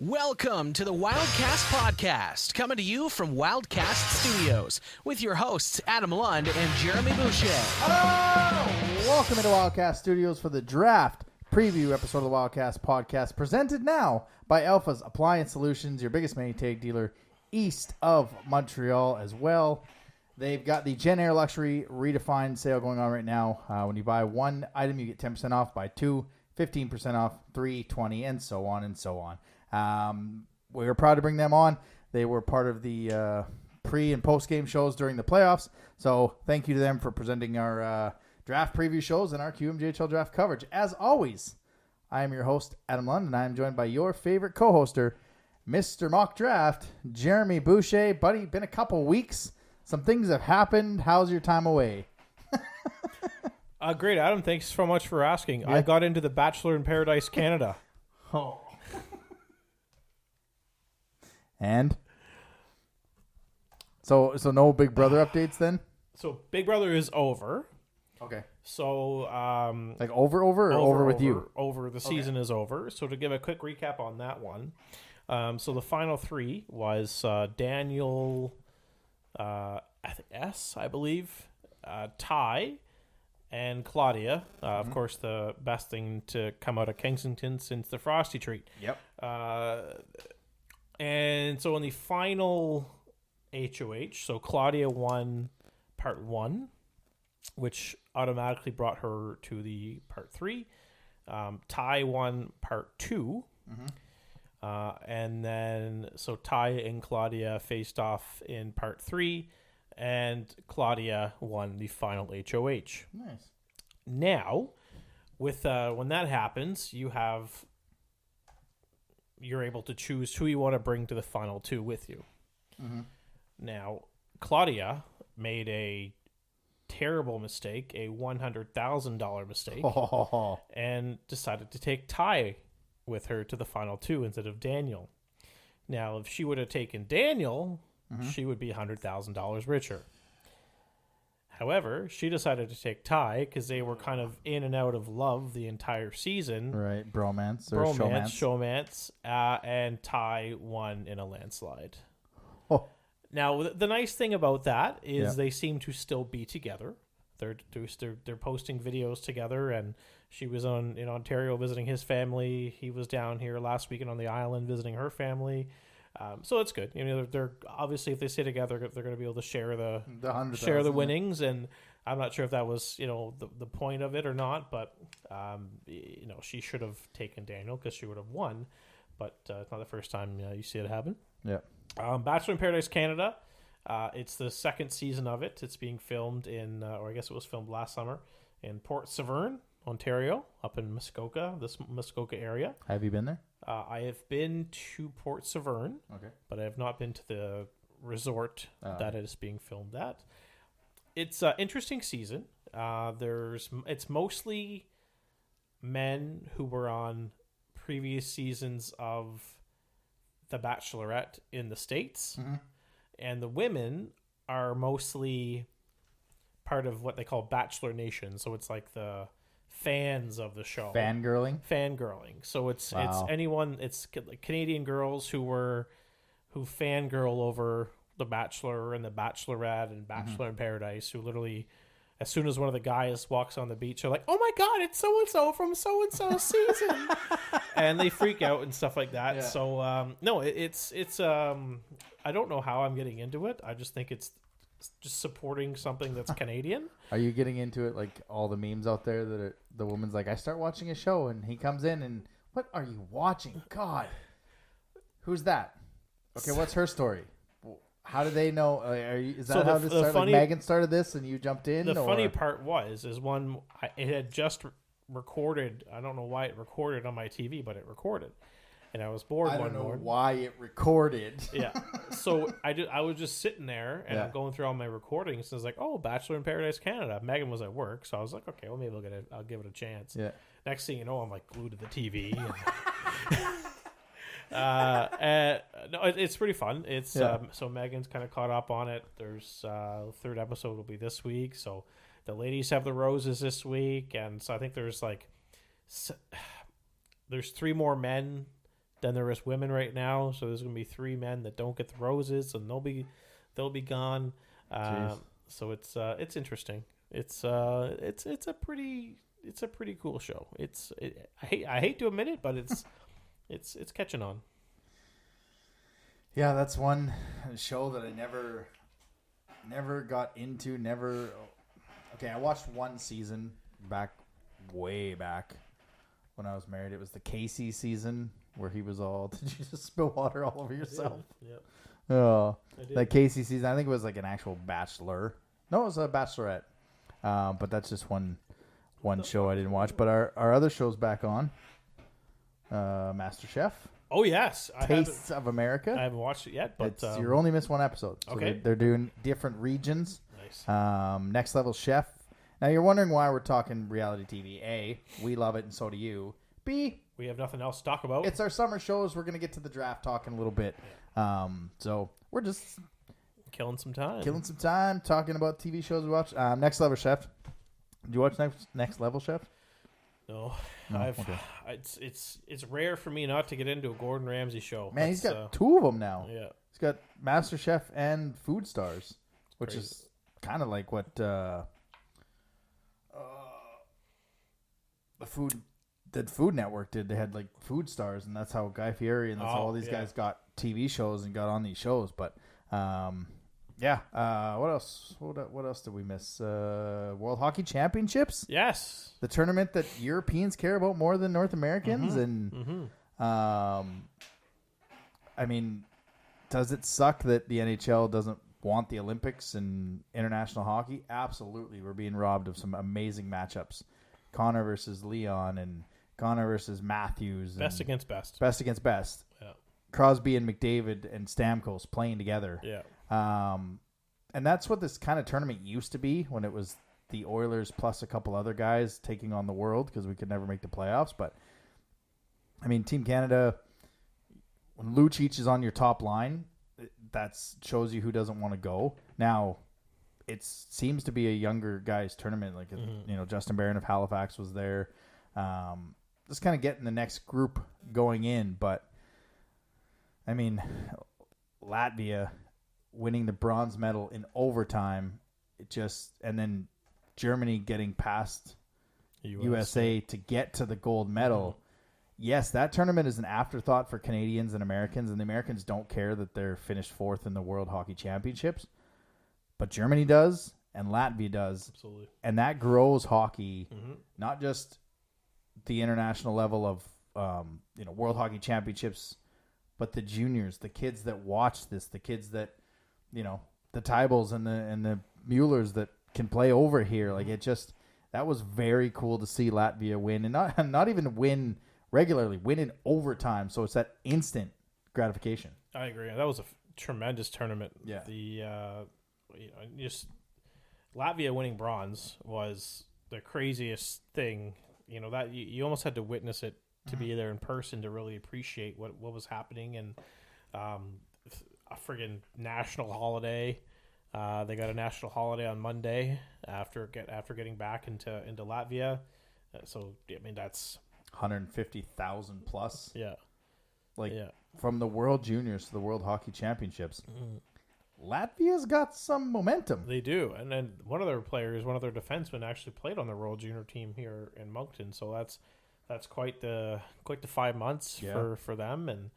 Welcome to the Wildcast Podcast, coming to you from Wildcast Studios, with your hosts Adam Lund and Jeremy Boucher. Hello! Welcome into Wildcast Studios for the draft preview episode of the Wildcast Podcast, presented now by Alpha's Appliance Solutions, your biggest mini-tag dealer east of Montreal as well. They've got the Gen Air Luxury Redefined sale going on right now. When you buy one item, you get 10% off. Buy two, 15% off, 3, 20, and so on and so on. We were proud to bring them on. They were part of the pre- and post-game shows during the playoffs. So thank you to them for presenting our draft preview shows and our QMJHL draft coverage. As always, I am your host, Adam Lund, and I am joined by your favorite co-hoster, Mr. Mock Draft, Jeremy Boucher. Buddy, been a couple weeks. Some things have happened. How's your time away? Great, Adam. Thanks so much for asking. Yeah. I got into the Bachelor in Paradise Canada. Oh. And? So no Big Brother updates then? So Big Brother is over. Okay. So Like over or over with you? Over. The season is over. So to give a quick recap on that one. So the final three was Daniel S, I believe, Ty, and Claudia. Of course, the best thing to come out of Kensington since the Frosty treat. Yep. And so in the final HOH, so Claudia won part 1, which automatically brought her to the part 3. Ty won part 2. And then so Ty and Claudia faced off in part 3, and Claudia won the final HOH. Nice. Now, with when that happens, you're able to choose who you want to bring to the final 2 with you. Now, Claudia made a terrible mistake, a $100,000 mistake, and decided to take Ty with her to the final 2 instead of Daniel. Now, if she would have taken Daniel, she would be $100,000 richer. However, she decided to take Ty because they were kind of in and out of love the entire season. Right, bromance or showmance. And Ty won in a landslide. Oh. Now, the nice thing about that is they seem to still be together. They're posting videos together, and she was in Ontario visiting his family. He was down here last weekend on the island visiting her family. So it's good. They're obviously, if they stay together, they're going to be able to share the winnings. And I'm not sure if that was the point of it or not, but she should have taken Daniel because she would have won. But it's not the first time you see it happen. Yeah. Bachelor in Paradise Canada. It's the second season of it. It's being filmed in, or I guess it was filmed last summer, in Port Severn, Ontario, up in Muskoka, this Muskoka area. Have you been there? I have been to Port Severn, but I have not been to the resort that it is being filmed at. It's an interesting season. It's mostly men who were on previous seasons of The Bachelorette in the States, and the women are mostly part of what they call Bachelor Nation. So it's like the fans of the show. Fangirling. So it's anyone. It's like Canadian girls who fangirl over The Bachelor and The Bachelorette and Bachelor in Paradise, who literally, as soon as one of the guys walks on the beach, they're like, "Oh my God, it's so and so from so and so season," and they freak out and stuff like that. Yeah. So no, it's I don't know how I'm getting into it. I just think it's just supporting something that's Canadian. Are you getting into it like all the memes out there that are, the woman's like, I start watching a show and he comes in and, what are you watching? God, who's that? Okay, what's her story? How do they know? Is that how this started? Like Megan started this and you jumped in? The funny part it had just recorded. I don't know why it recorded on my TV, but it recorded. And I was bored one morning. I don't know why it recorded. Yeah. So I was just sitting there and I'm going through all my recordings. And I was like, oh, Bachelor in Paradise Canada. Megan was at work. So I was like, okay, well, maybe I'll give it a chance. Yeah. Next thing you know, I'm like glued to the TV. No, it's pretty fun. It's so Megan's kind of caught up on it. There's the third episode will be this week. So the ladies have the roses this week. And so I think there's 3 more men than there is women right now. So there's going to be 3 men that don't get the roses, and they'll be gone. So it's interesting. It's a pretty cool show. I hate to admit it, but it's catching on. Yeah, that's one show that I never got into. Okay, I watched one season way back when I was married. It was the Casey season where he was all. Did you just spill water all over yourself? Yep. Oh, that Casey season. I think it was like an actual Bachelor. No, it was a Bachelorette. But that's just one show I didn't watch. But our other shows back on. MasterChef. Oh yes, Tastes of America. I haven't watched it yet, but you're only missed one episode. So okay, they're doing different regions. Nice. Next Level Chef. Now you're wondering why we're talking reality TV. A, we love it, and so do you. B, we have nothing else to talk about. It's our summer shows. We're gonna get to the draft talking a little bit. So we're just killing some time, talking about TV shows we watch. Next Level Chef. Did you watch Next Level Chef? No, okay. It's rare for me not to get into a Gordon Ramsay show. Man, he's got 2 of them now. Yeah, he's got MasterChef and Food Stars, which is kind of like what the Food Network did. They had like Food Stars, and that's how Guy Fieri and that's how all these guys got TV shows and got on these shows. But what else? What else did we miss? World Hockey Championships. Yes, the tournament that Europeans care about more than North Americans. And I mean, does it suck that the NHL doesn't want the Olympics and international hockey? Absolutely, we're being robbed of some amazing matchups. Connor versus Leon and Connor versus Matthews. Best against best. Best against best. Yeah. Crosby and McDavid and Stamkos playing together. Yeah. And that's what this kind of tournament used to be when it was the Oilers plus a couple other guys taking on the world because we could never make the playoffs. But, I mean, Team Canada, when Lucic is on your top line, that shows you who doesn't want to go. Now, it seems to be a younger guys tournament. Like, Justin Barron of Halifax was there. Just kind of getting the next group going in. But, I mean, Latvia winning the bronze medal in overtime, and then Germany getting past USA to get to the gold medal. Yes, that tournament is an afterthought for Canadians and Americans, and the Americans don't care that they're finished 4th in the World Hockey Championships. But Germany does, and Latvia does. Absolutely. And that grows hockey, not just the international level of World Hockey Championships, but the juniors, the kids that watch this, the kids that, the Tybals and the Muellers that can play over here. Like, that was very cool to see Latvia win, and not even win regularly, win in overtime. So it's that instant gratification. I agree. That was a tremendous tournament. Yeah. Just Latvia winning bronze was the craziest thing. That you almost had to witness it to be there in person to really appreciate what was happening. And a friggin' national holiday. They got a national holiday on Monday after getting back into Latvia. So I mean, that's 150,000 plus. Yeah. From the World Juniors to the World Hockey Championships. Latvia's got some momentum. They do. And then one of their defensemen actually played on the World Junior team here in Moncton. So that's quite the 5 months for them. And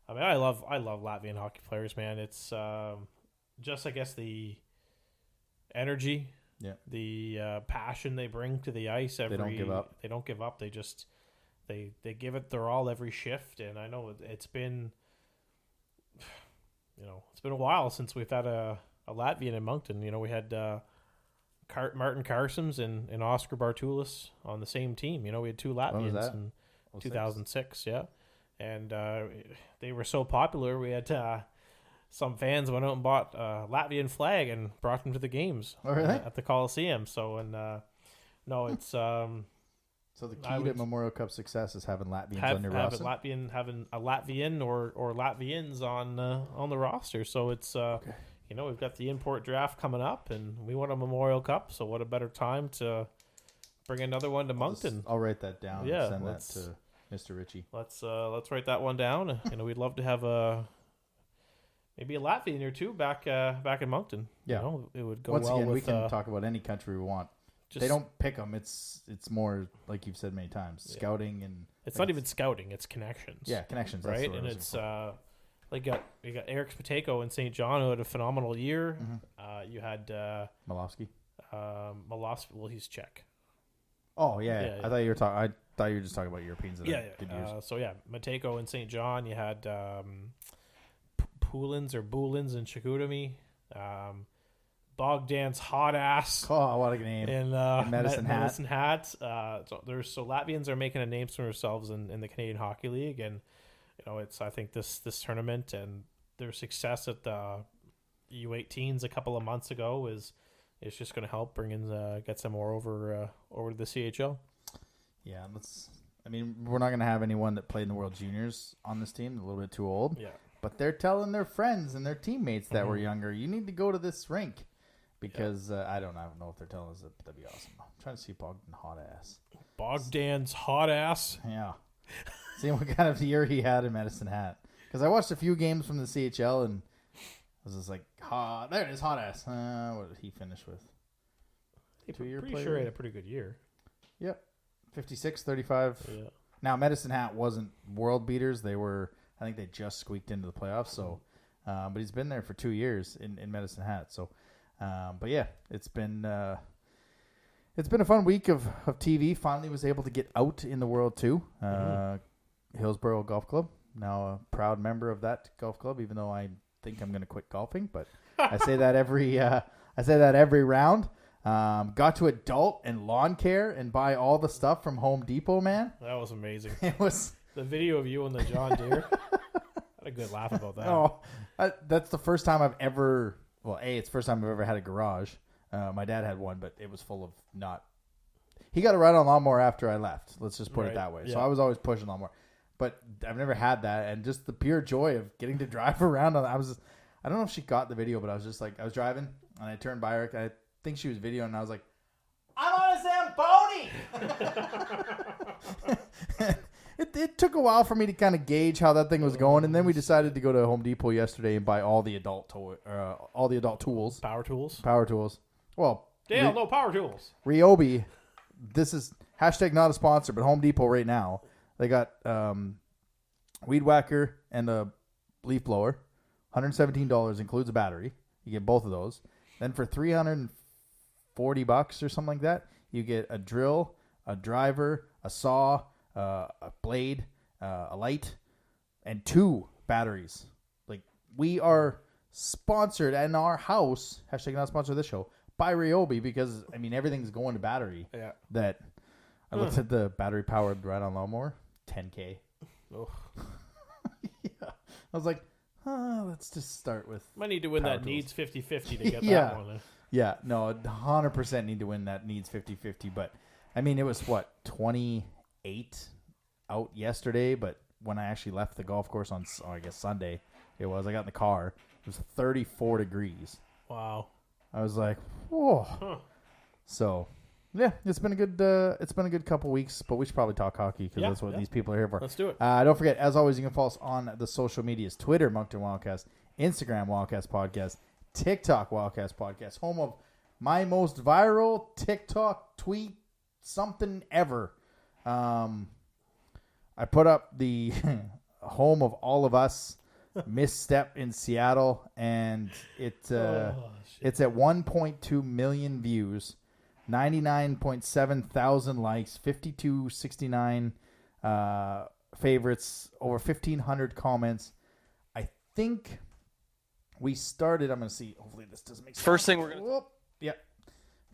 I mean, I love Latvian hockey players, man. It's just, I guess, the energy, the passion they bring to the ice. They don't give up. They don't give up. They just they give it their all every shift. And I know it's been a while since we've had a Latvian in Moncton. We had Martin Carsons and Oscar Bartulis on the same team. We had 2 Latvians in 2006. Yeah. And they were so popular, we had some fans went out and bought a Latvian flag and brought them to the games at the Coliseum. So, no, it's... So the key to Memorial Cup success is having Latvians on your roster? Having a Latvian or Latvians on the roster. So it's, we've got the import draft coming up, and we want a Memorial Cup, so what a better time to bring another one to Moncton. I'll write that down and send that to Mr. Ritchie. Let's write that one down. We'd love to have maybe a Latvian or two back in Moncton. Yeah. It would go Once well again, with. we can talk about any country we want. They don't pick them. It's more like you've said many times, scouting and. It's not even scouting; it's connections. Yeah, connections. Right, and it's you got Eric Spateko in St. John who had a phenomenal year. Mm-hmm. You had Malofsky. Malofsky. Well, he's Czech. Oh yeah. I thought you were talking. I thought you were just talking about Europeans. That had good years. So Mateko in St. John. You had Poulins in Chicoutimi. Bogdan's hot ass. Oh, what a name! In Medicine Hat. So Latvians are making a name for themselves in the Canadian Hockey League, and I think this tournament and their success at the U18s a couple of months ago is just going to help get some more over to the CHL. Yeah, we're not going to have anyone that played in the World Juniors on this team. A little bit too old. Yeah. But they're telling their friends and their teammates that were younger, you need to go to this rink. Because I don't know if they're telling us that. That'd be awesome. I'm trying to see Bogdan hot ass. Bogdan's hot ass. Yeah. Seeing what kind of year he had in Medicine Hat. Because I watched a few games from the CHL and I was just like, there it is, hot ass. What did he finish with? Pretty sure he had a pretty good year. Yep. 56, 35. Yeah. Now, Medicine Hat wasn't world beaters. I think they just squeaked into the playoffs. So, but he's been there for 2 years in Medicine Hat. So, but yeah, it's been a fun week of TV. Finally was able to get out in the world too. Hillsborough Golf Club, now a proud member of that golf club, even though I think I'm going to quit golfing, but I say that every round. Got to adult and lawn care and buy all the stuff from Home Depot, man. That was amazing. It was the video of you and the John Deere. Had a good laugh about that. Oh, that's the first time I've ever. Well, it's the first time I've ever had a garage. My dad had one, but it was full of not. He got a ride on lawnmower after I left. Let's just put it that way. Yeah. So I was always pushing lawnmower, but I've never had that, and just the pure joy of getting to drive around. I don't know if she got the video, but I was just like, I was driving and I turned by her. I think she was videoing, and I was like, I'm on a Zamboni. It took a while for me to kind of gauge how that thing was going, and then we decided to go to Home Depot yesterday and buy all the adult tools. Power tools. Well, Dale, no power tools. Ryobi, this is hashtag not a sponsor, but Home Depot right now, they got weed whacker and a leaf blower. $117 includes a battery. You get both of those. Then for $340 or something like that, you get a drill, a driver, a saw, a blade, a light, and 2 batteries. Like, we are sponsored in our house, hashtag not sponsored this show, by Ryobi, because everything's going to battery. Yeah. That I looked at the battery powered ride-on lawnmower, $10K. Oh. Yeah. I was like, let's just start with. Might need to win that tools. Needs 50-50 to get that one. Yeah, no, 100% need to win that Needs 50-50. But it was 28 out yesterday, but when I actually left the golf course on, I guess Sunday, I got in the car. It was 34 degrees. Wow. I was like, whoa. Huh. So, yeah, it's been a good couple weeks, but we should probably talk hockey because that's what these people are here for. Let's do it. Don't forget, as always, you can follow us on the social medias: Twitter, Moncton Wildcast; Instagram, Wildcast Podcast; TikTok, Wildcast Podcast. Home of my most viral TikTok tweet something ever. I put up the home of all of us misstep in Seattle, and it's at 1.2 million views, 99.7 thousand likes, 5269 favorites, over 1,500 comments. I think we started. I'm going to see. Hopefully this doesn't make sense. First thing we're going to... Yep.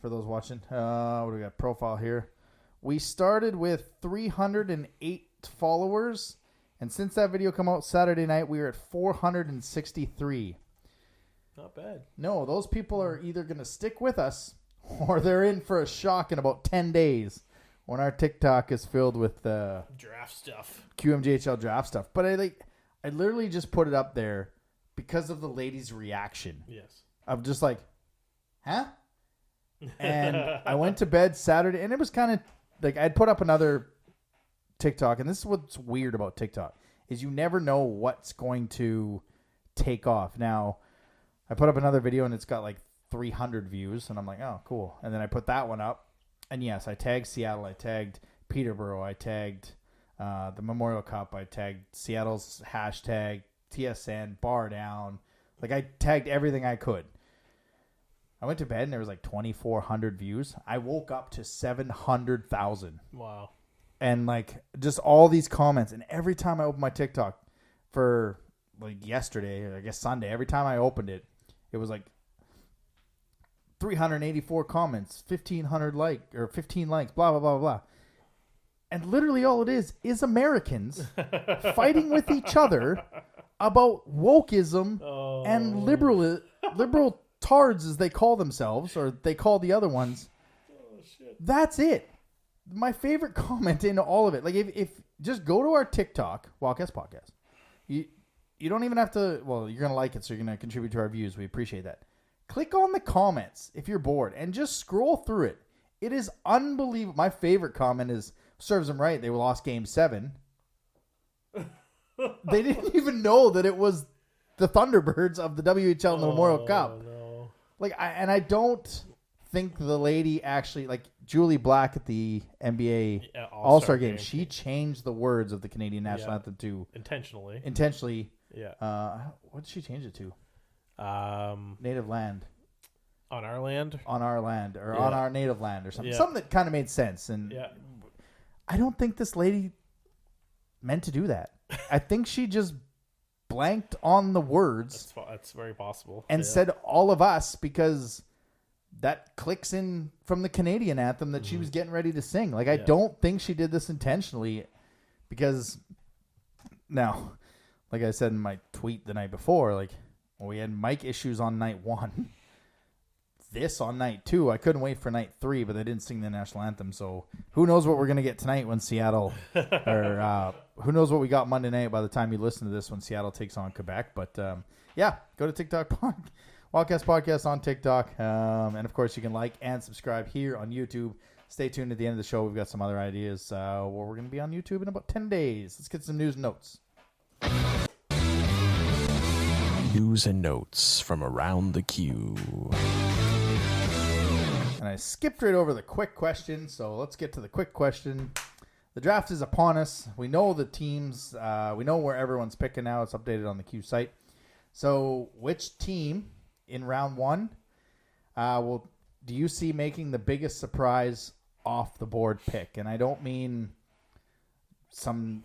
For those watching, what do we got? Profile here. We started with 308 followers, and since that video came out Saturday night, we were at 463. Not bad. No, those people are either going to stick with us or they're in for a shock in about 10 days when our TikTok is filled with draft stuff. QMJHL draft stuff. But I literally just put it up there because of the lady's reaction. Yes. I'm just like, huh? And I went to bed Saturday, and it was kind of like I'd put up another TikTok, and this is what's weird about TikTok, is you never know what's going to take off. Now, I put up another video and it's got like 300 views, and I'm like, oh, cool. And then I put that one up, and yes, I tagged Seattle, I tagged Peterborough, I tagged the Memorial Cup, I tagged Seattle's hashtag, TSN, bar down. Like, I tagged everything I could. I went to bed and there was like 2,400 views. I woke up to 700,000. Wow. And like just all these comments. And every time I opened my TikTok for like yesterday, or I guess Sunday, every time I opened it, it was like 384 comments, 15 likes, blah, blah, blah, blah. And literally all it is Americans fighting with each other about wokeism and liberal tards, as they call themselves, or they call the other ones. Oh, shit. That's it. My favorite comment in all of it. Like, if just go to our TikTok, Wildcast Podcast. You don't even have to, well, you're going to like it, so you're going to contribute to our views. We appreciate that. Click on the comments if you're bored, and just scroll through it. It is unbelievable. My favorite comment is, serves them right, they lost Game 7. They didn't even know that it was the Thunderbirds of the WHL and the Memorial Cup. No. Like, I don't think the lady actually, like Julie Black at the NBA All-Star game, she changed the words of the Canadian national anthem to intentionally. Yeah. What did she change it to? Native land. On our land, or on our native land, or something. Yeah. Something that kind of made sense. And I don't think this lady meant to do that. I think she just blanked on the words. That's very possible. And said all of us, because that clicks in from the Canadian anthem that she was getting ready to sing. Like, I don't think she did this intentionally, because now, like I said in my tweet the night before, like, well, we had mic issues on night 1. This on night 2. I couldn't wait for night 3, but they didn't sing the national anthem. So who knows what we're going to get tonight when Seattle, or who knows what we got Monday night by the time you listen to this when Seattle takes on Quebec. But go to TikTok, Wildcast Podcast on TikTok. And of course, you can like and subscribe here on YouTube. Stay tuned at the end of the show. We've got some other ideas where we're going to be on YouTube in about 10 days. Let's get some news and notes. News and notes from around the Q. And I skipped right over the quick question, so let's get to the quick question. The draft is upon us. We know the teams. We know where everyone's picking now. It's updated on the Q site. So which team in round 1 do you see making the biggest surprise off the board pick? And I don't mean some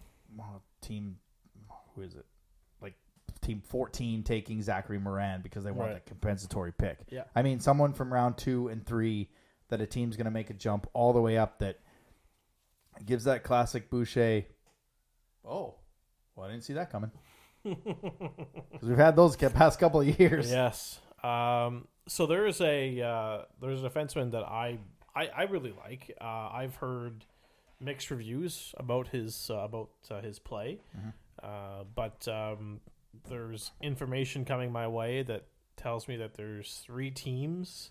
team, who is it? Like team 14 taking Zachary Moran because they want that compensatory pick. Yeah. I mean someone from round 2 and 3 that a team's going to make a jump all the way up that gives that classic Boucher. Oh, well, I didn't see that coming. Because we've had those the past couple of years. Yes. So there's a defenseman that I really like. I've heard mixed reviews about his play, but there's information coming my way that tells me that there's 3 teams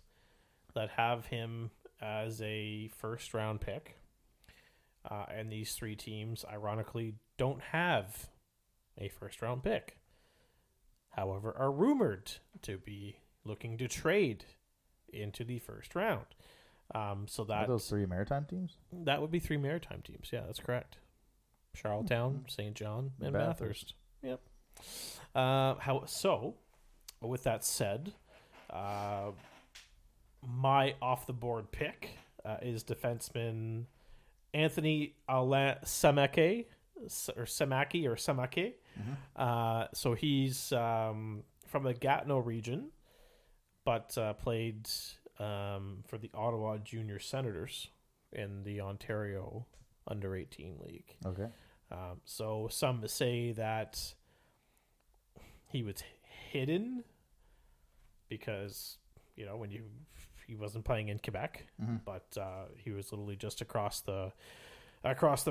that have him as a first round pick, and these 3 teams, ironically, don't have a first round pick. However, are rumored to be looking to trade into the first round. So that are those 3 maritime teams? That would be 3 maritime teams. Yeah, that's correct. Charlottetown, St. John, and Bathurst. Yep. So, with that said, my off the board pick is defenseman Anthony Samake. So he's from the Gatineau region, but played for the Ottawa Junior Senators in the Ontario Under-18 League. Okay. So some say that he was hidden because, when he wasn't playing in Quebec, but he was literally just across the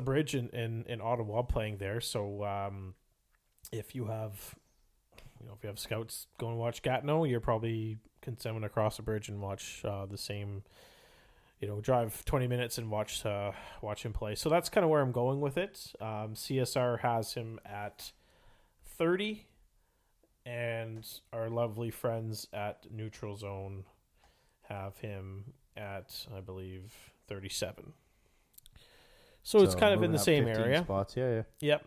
bridge in Ottawa playing there. So if you have scouts go and watch Gatineau, you're probably can send them across the bridge and watch the same drive 20 minutes and watch him play. So that's kind of where I'm going with it. CSR has him at 30, and our lovely friends at Neutral Zone have him at, I believe, 37. So it's kind of in the same area. Spots. Yeah. Yep.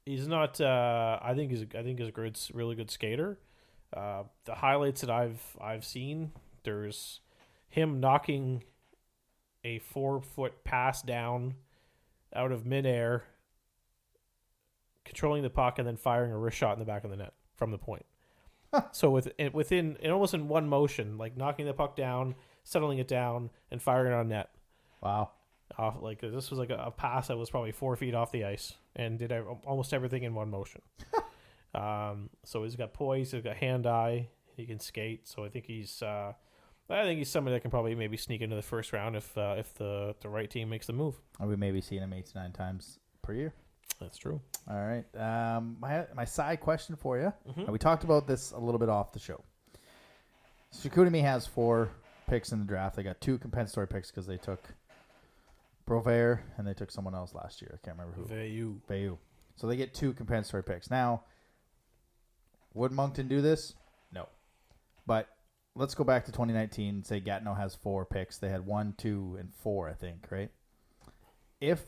He's not. I think he's a really good skater. The highlights that I've seen, there's him knocking a 4-foot pass down out of midair, controlling the puck, and then firing a wrist shot in the back of the net from the point. So within almost in one motion, like knocking the puck down, settling it down, and firing it on net. Wow. This was like a pass that was probably 4 feet off the ice and did almost everything in one motion. So he's got poise, he's got hand-eye, he can skate. So I think he's somebody that can probably maybe sneak into the first round if the right team makes the move. Are we maybe seeing him 8 to 9 times per year? That's true. All right. My side question for you. Mm-hmm. We talked about this a little bit off the show. Chicoutimi has 4 picks in the draft. They got 2 compensatory picks because they took Brovair and they took someone else last year. I can't remember who. Veilleux. So they get 2 compensatory picks. Now, would Moncton do this? No. But let's go back to 2019. Say Gatineau has 4 picks. They had 1, 2, and 4, I think, right? If,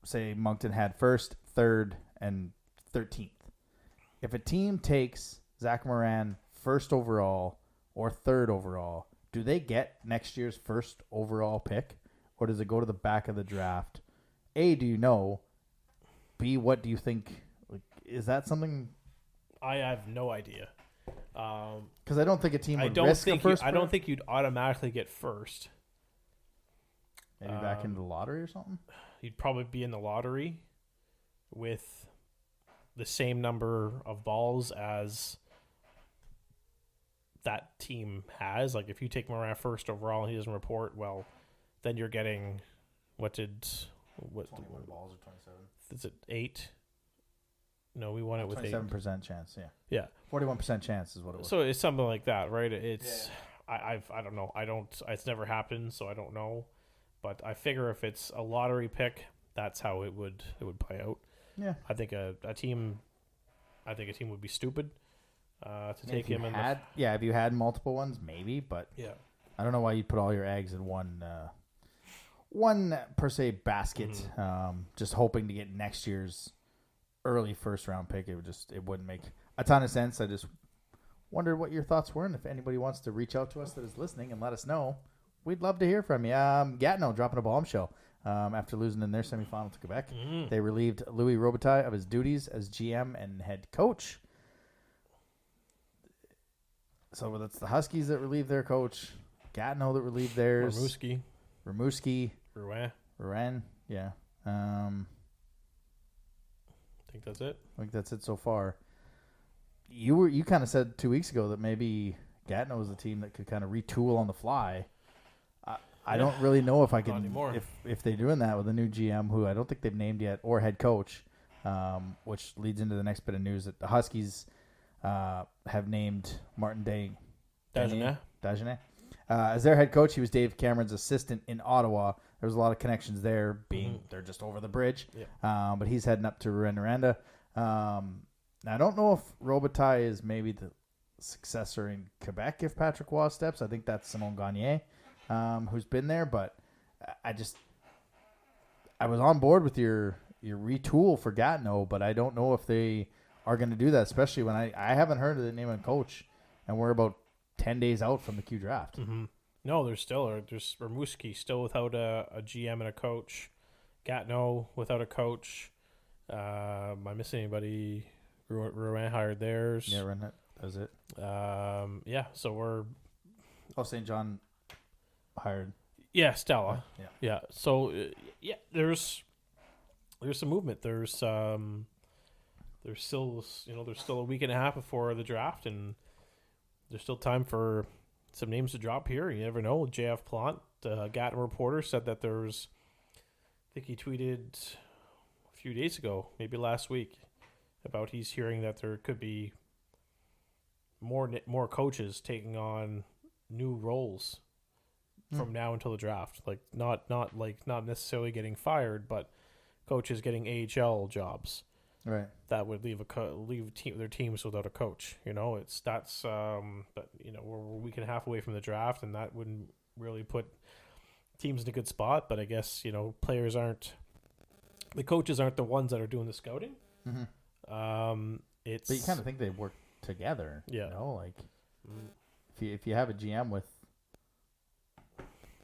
say, Moncton had 1st, 3rd, and 13th. If a team takes Zach Moran 1st overall or 3rd overall, do they get next year's 1st overall pick? Or does it go to the back of the draft? A, do you know? B, what do you think? Like, is that something? I have no idea. Because I don't think a team would risk a first. I don't think you'd automatically get 1st. Maybe back into the lottery or something? You'd probably be in the lottery with the same number of balls as that team has. Like, if you take Moran 1st overall and he doesn't report, well, then you're getting, 21 balls or 27? Is it 8? No, we won it with 27% chance, yeah. Yeah. 41% chance is what it was. So it's something like that, right? It's, yeah. I don't know. It's never happened, so I don't know. But I figure if it's a lottery pick, that's how it would play out. Yeah. I think a team would be stupid to take him in if you had multiple ones, maybe, but yeah. I don't know why you'd put all your eggs in one per se basket, just hoping to get next year's early first round pick. It wouldn't make a ton of sense. I just wondered what your thoughts were, and if anybody wants to reach out to us that is listening and let us know, we'd love to hear from you. Gatineau dropping a bombshell after losing in their semifinal to Quebec. They relieved Louis Robitaille of his duties as GM and head coach. So that's the Huskies that relieved their coach, Gatineau that relieved theirs. Rimouski. Rouen. Yeah. I think that's it. I think that's it so far. You kind of said 2 weeks ago that maybe Gatineau was a team that could kind of retool on the fly. I don't really know if I can if they're doing that with a new GM who I don't think they've named yet or head coach, which leads into the next bit of news that the Huskies have named Martin Dagenet as their head coach. He was Dave Cameron's assistant in Ottawa. There was a lot of connections there, being they're just over the bridge. Yep. But he's heading up to Rouyn-Noranda. Now, I don't know if Robitaille is maybe the successor in Quebec if Patrick Waugh steps. I think that's Simon Gagner, who's been there. But I was on board with your retool for Gatineau, but I don't know if they are going to do that, especially when I haven't heard of the name of coach, and we're about 10 days out from the Q draft. Mm-hmm. No, there's Rimouski still without a GM and a coach. Gatineau without a coach. Am I missing anybody? Rouen hired theirs. Yeah, that was it. So we're... St. John hired. Yeah, Stella. Yeah. So, there's some movement. There's still a week and a half before the draft, and there's still time for some names to drop here. You never know. JF Plant, Gatineau reporter, said that there's, I think he tweeted a few days ago, maybe last week, about he's hearing that there could be more coaches taking on new roles from now until the draft. Like not necessarily getting fired, but coaches getting AHL jobs. Right. That would leave their teams without a coach. But we're a week and a half away from the draft, and that wouldn't really put teams in a good spot. But I guess the coaches aren't the ones that are doing the scouting. Mm-hmm. But you kind of think they work together. Yeah. If you have a GM with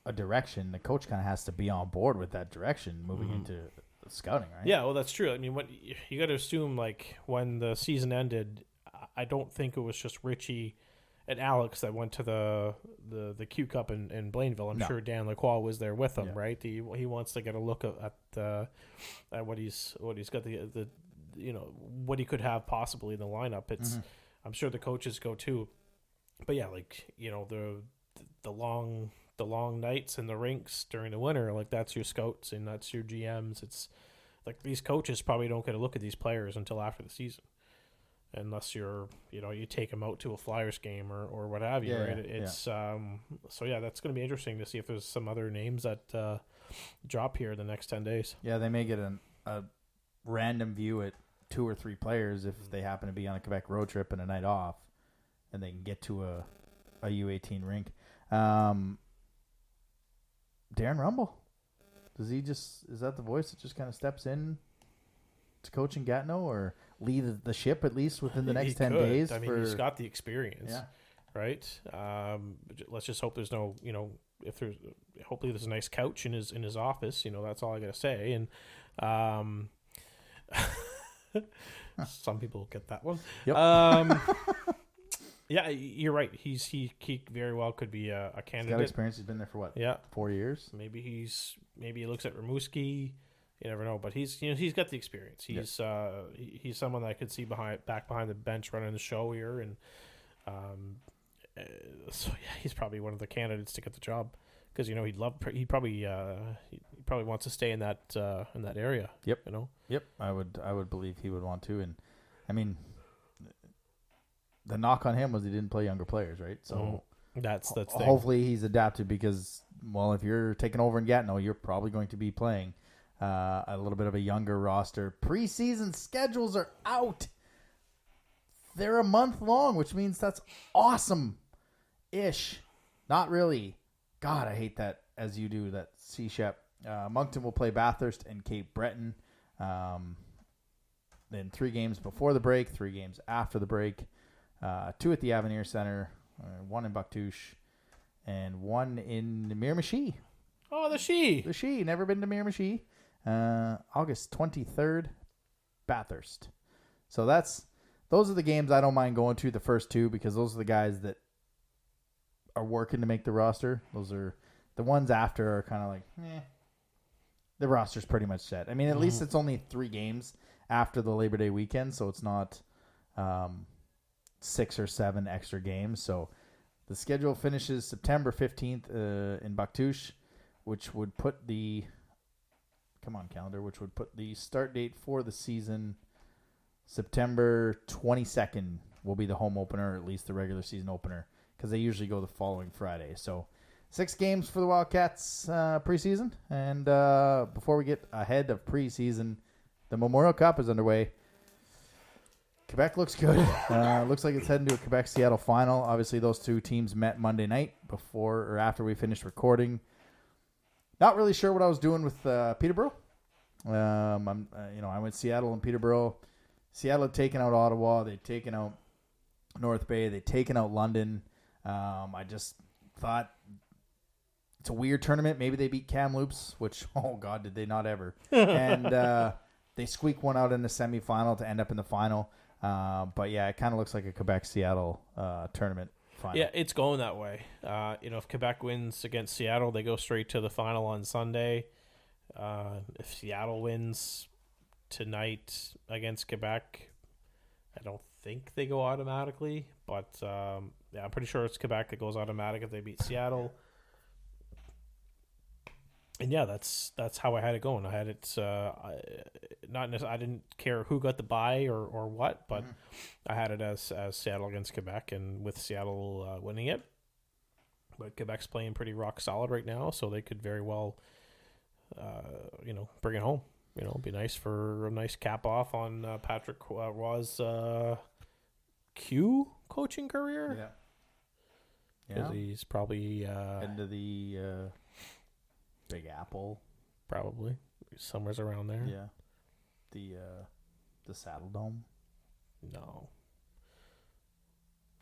a direction, the coach kind of has to be on board with that direction moving into scouting, right? Yeah, well, that's true. I mean, what you got to assume, like when the season ended, I don't think it was just Richie and Alex that went to the Q Cup in Blainville. I'm sure Dan Lacroix was there with them, right? He wants to get a look at what he's got the what he could have possibly in the lineup. It's I'm sure the coaches go too, but yeah, like the long nights in the rinks during the winter, like that's your scouts and that's your GMs. It's like these coaches probably don't get a look at these players until after the season, unless you take them out to a Flyers game or what have you, right? It's so yeah, that's going to be interesting to see if there's some other names that drop here in the next 10 days. Yeah, they may get a random view at 2 or 3 players if they happen to be on a Quebec road trip and a night off, and they can get to a U18 rink. Darren Rumble, is that the voice that just kind of steps in to coaching Gatineau or lead the ship at least within the next 10 days? I mean, he's got the experience, right? Let's just hope there's no, hopefully there's a nice couch in his office. That's all I gotta say. And some people get that one. Yep. Yeah, you're right. He very well could be a candidate. He's got experience. He's been there for what? 4 years. Maybe he looks at Rimouski. You never know, but he's got the experience. He's someone that I could see back behind the bench running the show here, and so yeah, he's probably one of the candidates to get the job because he probably wants to stay in that area. Yep. Yep. I would believe he would want to, and I mean. The knock on him was he didn't play younger players, right? So that's the thing. Hopefully he's adapted because, well, if you're taking over in Gatineau, you're probably going to be playing a little bit of a younger roster. Preseason schedules are out. They're a month long, which means that's awesome-ish. Not really. God, I hate that as you do, that C-Shep. Moncton will play Bathurst and Cape Breton. Then 3 games before the break, 3 games after the break. 2 at the Avenir Center, 1 in Bouctouche, and 1 in Miramichi. Oh, the She. Never been to Miramichi. August 23rd, Bathurst. So those are the games I don't mind going to, the first 2, because those are the guys that are working to make the roster. Those are the ones after are kind of like, the roster's pretty much set. I mean, at least it's only 3 games after the Labor Day weekend, so it's not 6 or 7 extra games. So the schedule finishes September 15th in Bouctouche, which would put the start date for the season September 22nd will be the home opener, or at least the regular season opener, because they usually go the following Friday. So 6 games for the Wildcats preseason. And before we get ahead of preseason, the Memorial Cup is underway. Quebec looks good. Looks like it's heading to a Quebec-Seattle final. Obviously, those 2 teams met Monday night before or after we finished recording. Not really sure what I was doing with Peterborough. I went Seattle and Peterborough. Seattle had taken out Ottawa. They'd taken out North Bay. They'd taken out London. I just thought it's a weird tournament. Maybe they beat Kamloops, which, oh, God, did they not ever. And they squeak one out in the semifinal to end up in the final. But, yeah, it kind of looks like a Quebec-Seattle tournament final. Yeah, it's going that way. If Quebec wins against Seattle, they go straight to the final on Sunday. If Seattle wins tonight against Quebec, I don't think they go automatically. But, I'm pretty sure it's Quebec that goes automatic if they beat Seattle. And yeah, that's how I had it going. I had it I didn't care who got the bye or what, but I had it as Seattle against Quebec, and with Seattle winning it, But Quebec's playing pretty rock solid right now, so they could very well, bring it home. It'd be nice for a nice cap off on Patrick Roy's Q coaching career. Yeah. He's probably Into the Big Apple. probably somewhere's around there. Yeah. The Saddle Dome. No.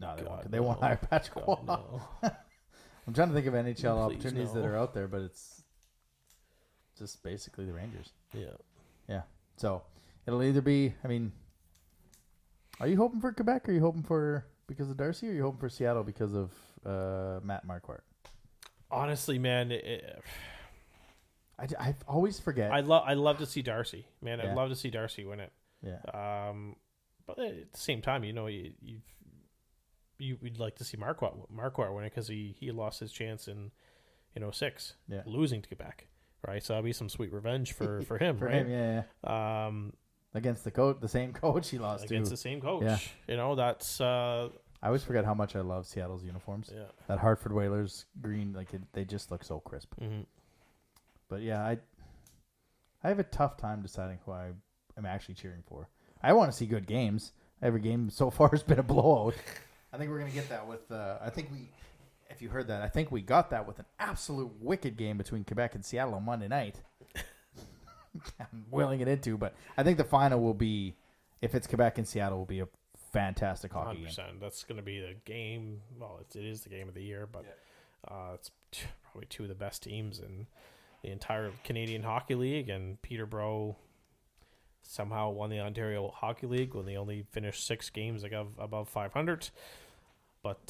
No, God, they won't hire Patrick Roy. No. I'm trying to think of NHL Please, opportunities that no. are out there, but it's just basically the Rangers. Yeah. So it'll either be, are you hoping for Quebec? Or are you hoping for because of Darcy? Or are you hoping for Seattle because of Matt Marquardt? Honestly, man, I always forget. I love to see Darcy, man. Yeah. I'd love to see Darcy win it. Yeah. But at the same time, you'd like to see Marquardt win it because he lost his chance in 06, losing to Quebec, right? So that'll be some sweet revenge for him, For right? him, yeah. Against the same coach he lost against to. the same coach. Yeah. That's I always forget how much I love Seattle's uniforms. yeah. That Hartford Whalers green, they just look so crisp. Mm-hmm. But yeah, I have a tough time deciding who I am actually cheering for. I want to see good games. Every game so far has been a blowout. I think we're gonna get that with. If you heard that, I think we got that with an absolute wicked game between Quebec and Seattle on Monday night. I'm willing it into, but I think the final will be, if it's Quebec and Seattle, will be a fantastic hockey 100%. game. That's going to be the game. Well, it is the game of the year, but it's probably two of the best teams in the entire Canadian Hockey League. And Peterborough somehow won the Ontario Hockey League when they only finished 6 games above 500. But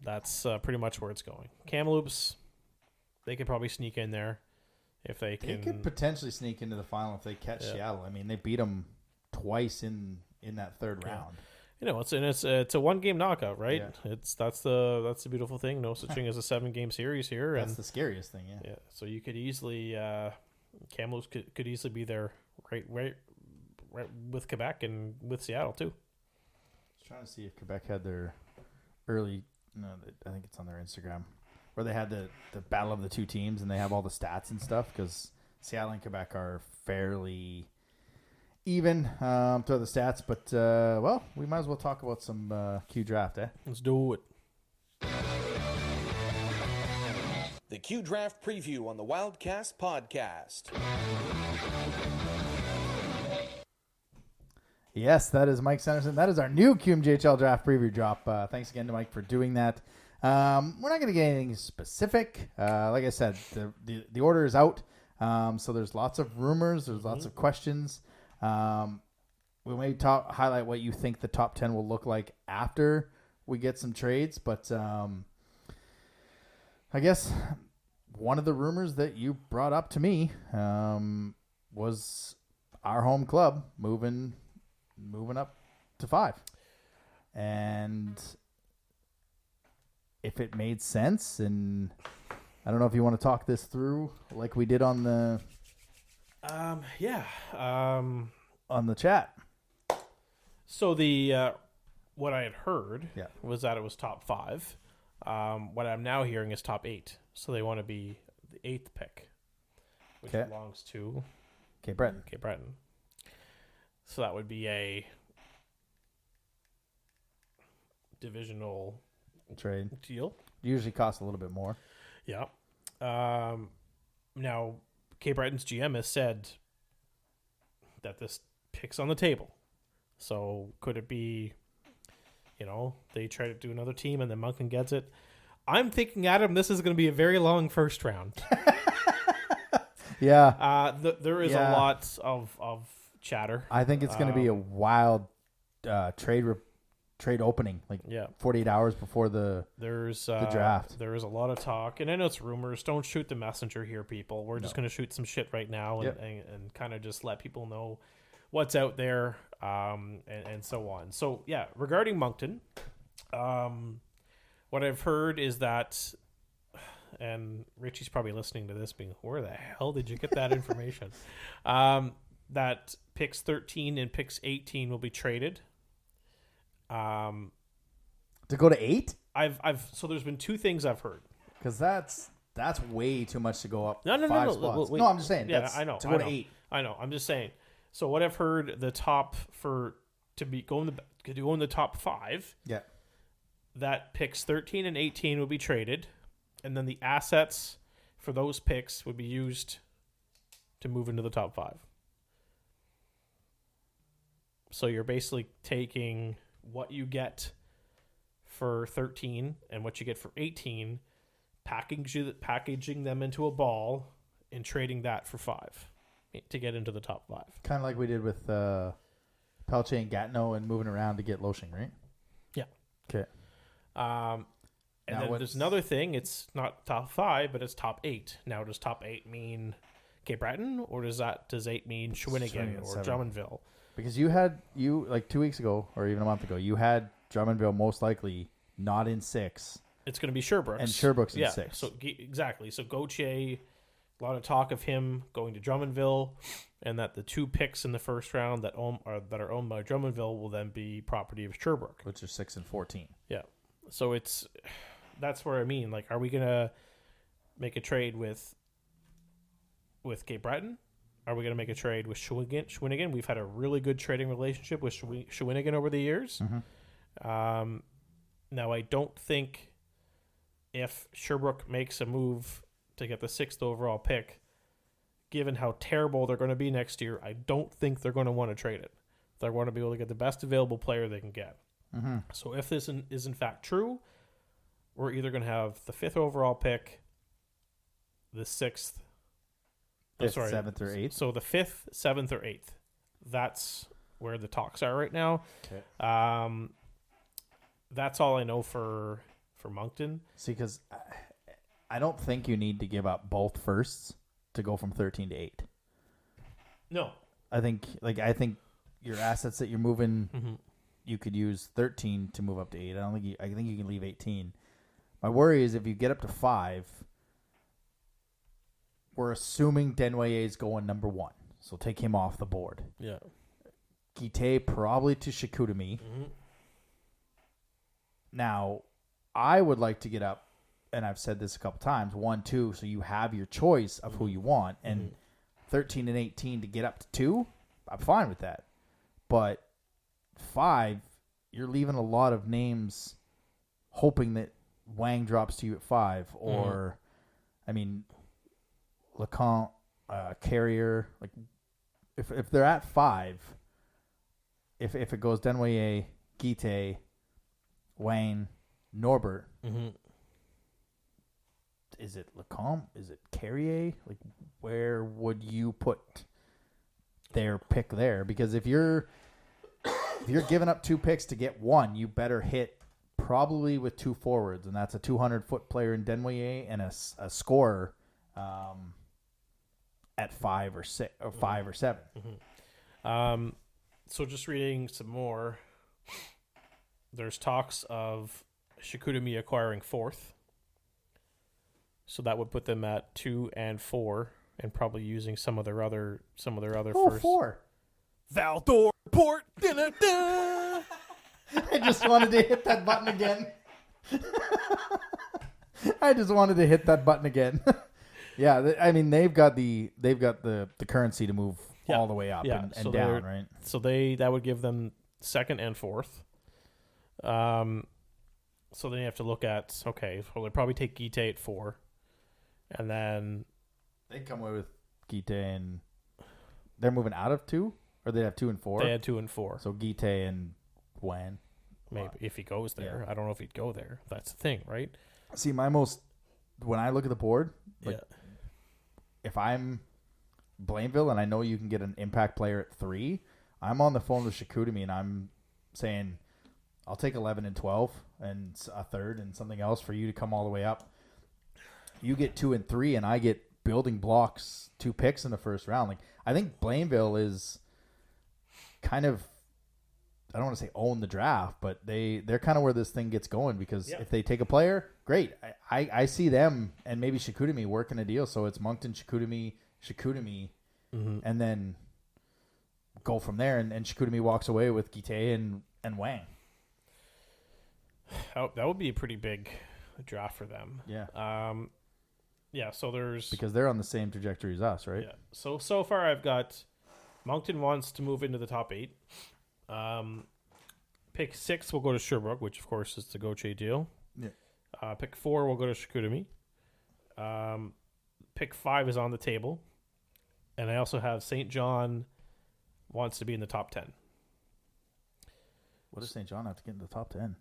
that's pretty much where it's going. Kamloops, they could probably sneak in there if they can. They could potentially sneak into the final if they catch Seattle. They beat them twice in that third round. It's a 1-game knockout, right? Yeah. That's the beautiful thing. No such thing as a 7-game series here. That's the scariest thing. Yeah. So you could easily Kamloops could easily be there right with Quebec and with Seattle too. I was trying to see if Quebec had their early. No, I think it's on their Instagram where they had the battle of the two teams and they have all the stats and stuff because Seattle and Quebec are fairly even to the stats. But we might as well talk about some Q draft, eh? Let's do it. The Q Draft Preview on the Wildcast Podcast. Yes, that is Mike Sanderson. That is our new QMJHL Draft Preview drop. Thanks again to Mike for doing that. We're not going to get anything specific. Like I said, the order is out. So there's lots of rumors. There's lots of questions. We may highlight what you think the top 10 will look like after we get some trades. But I guess one of the rumors that you brought up to me was our home club moving up to 5. And if it made sense, and I don't know if you want to talk this through like we did on the on the chat. So the what I had heard Yeah. was that it was top 5. What I'm now hearing is top 8. So they want to be the 8th pick, which Okay. belongs to Cape Breton. Cape Breton. So that would be a divisional Trade deal. usually costs a little bit more. Yeah. Now, Cape Breton's GM has said that this pick's on the table. So could it be, they try to do another team and then Moncton gets it? I'm thinking, Adam, this is going to be a very long first round. Yeah. There is a lot of chatter. I think it's going to be a wild trade opening, 48 hours before the draft. There is a lot of talk, and I know it's rumors. Don't shoot the messenger here, people. We're just going to shoot some shit right now and kind of just let people know what's out there and so on. So, yeah, regarding Moncton, what I've heard is that, and Richie's probably listening to this being, where the hell did you get that information? That picks 13 and picks 18 will be traded. To go to 8? So there's been two things I've heard. Because that's way too much to go up. No, five spots. wait. No, I'm just saying. Yeah, That's I know. to go to 8. I know. I'm just saying. So what I've heard, the top to go in the top 5. Yeah. That picks 13 and 18 would be traded, and then the assets for those picks would be used to move into the top 5. So you're basically taking what you get for 13 and what you get for 18, packaging them into a ball, and trading that for 5 to get into the top 5. Kind of like we did with Pelche and Gatineau and moving around to get Loshing, right? Yeah. Okay. And then there's another thing. It's not top 5, but it's top 8. Now, does top 8 mean Cape Breton, or does 8 mean Shawinigan or 7. Drummondville? Because you like 2 weeks ago or even a month ago, you had Drummondville most likely not in 6. It's going to be Sherbrooks. And Sherbrooks in 6. So exactly. So Gauthier, a lot of talk of him going to Drummondville, and that the 2 picks in the first round that are owned by Drummondville will then be property of Sherbrooke, which are 6 and 14. Yeah. So that's where I mean, like, are we gonna make a trade with Cape Breton? Are we gonna make a trade with Shawinigan? We've had a really good trading relationship with Shawinigan over the years. Mm-hmm. Now, I don't think if Sherbrooke makes a move to get the 6th overall pick, given how terrible they're going to be next year, I don't think they're going to want to trade it. They're going to be able to get the best available player they can get. Mm-hmm. So if this is in fact true, we're either going to have the 5th overall pick, the 6th, 7th, or 8th. So the 5th, 7th, or 8th. That's where the talks are right now. Okay. That's all I know for Moncton. See, because I don't think you need to give up both firsts to go from 13 to 8. No. I think your assets that you're moving, mm-hmm. you could use 13 to move up to 8. I think you can leave 18. My worry is if you get up to 5, we're assuming Denwaye is going number 1. So take him off the board. Yeah. Guite probably to Chicoutimi. Mm-hmm. Now, I would like to get up, and I've said this a couple times, 1, 2, so you have your choice of who you want. And 13 and 18 to get up to 2, I'm fine with that. But 5, you're leaving a lot of names hoping that Wang drops to you at 5. Or, I mean, Lecomte, Carrier. Like, if they're at 5, if it goes Denwaye, Guite, Wayne, Norbert, is it Lecomte? Is it Carrier? Like, where would you put their pick there? Because if you're giving up 2 picks to get 1, you better hit probably with 2 forwards, and that's a 200-foot player in Denwaye and a scorer at 5 or 6 or 5 or 7. So just reading some more. There's talks of Chicoutimi acquiring 4th. So that would put them at 2 and 4, and probably using some of their other first. 4. Val-d'Or Port. Da-da-da. I just wanted to hit that button again. Yeah, I mean they've got the currency to move all the way up and so down, right? So that would give them 2nd and 4th. So then you have to look at, okay, well, they'd probably take Guite at 4. And then they come away with Guite, and they're moving out of 2, or they have 2 and 4. They had 2 and 4. So Guite and Wan, maybe if he goes there. I don't know if he'd go there. That's the thing, right? See, when I look at the board, if I'm Blainville and I know you can get an impact player at 3, I'm on the phone with Chicoutimi and I'm saying, I'll take 11 and 12 and a 3rd and something else for you to come all the way up. You get 2 and 3, and I get building blocks 2 picks in the first round. Like, I think Blainville is kind of, I don't want to say own the draft, but they're kind of where this thing gets going, because if they take a player, great. I see them and maybe Chicoutimi working a deal. So it's Moncton, Chicoutimi, and then go from there. And Chicoutimi walks away with Guite and Wang. That would be a pretty big draft for them. Yeah. Yeah, so there's... Because they're on the same trajectory as us, right? Yeah. So far I've got Moncton wants to move into the top 8. Pick 6 will go to Sherbrooke, which of course is the Gauthier deal. Yeah. Pick 4 will go to Chicoutimi. Pick 5 is on the table. And I also have St. John wants to be in the top 10. What does St. John have to get in the top 10?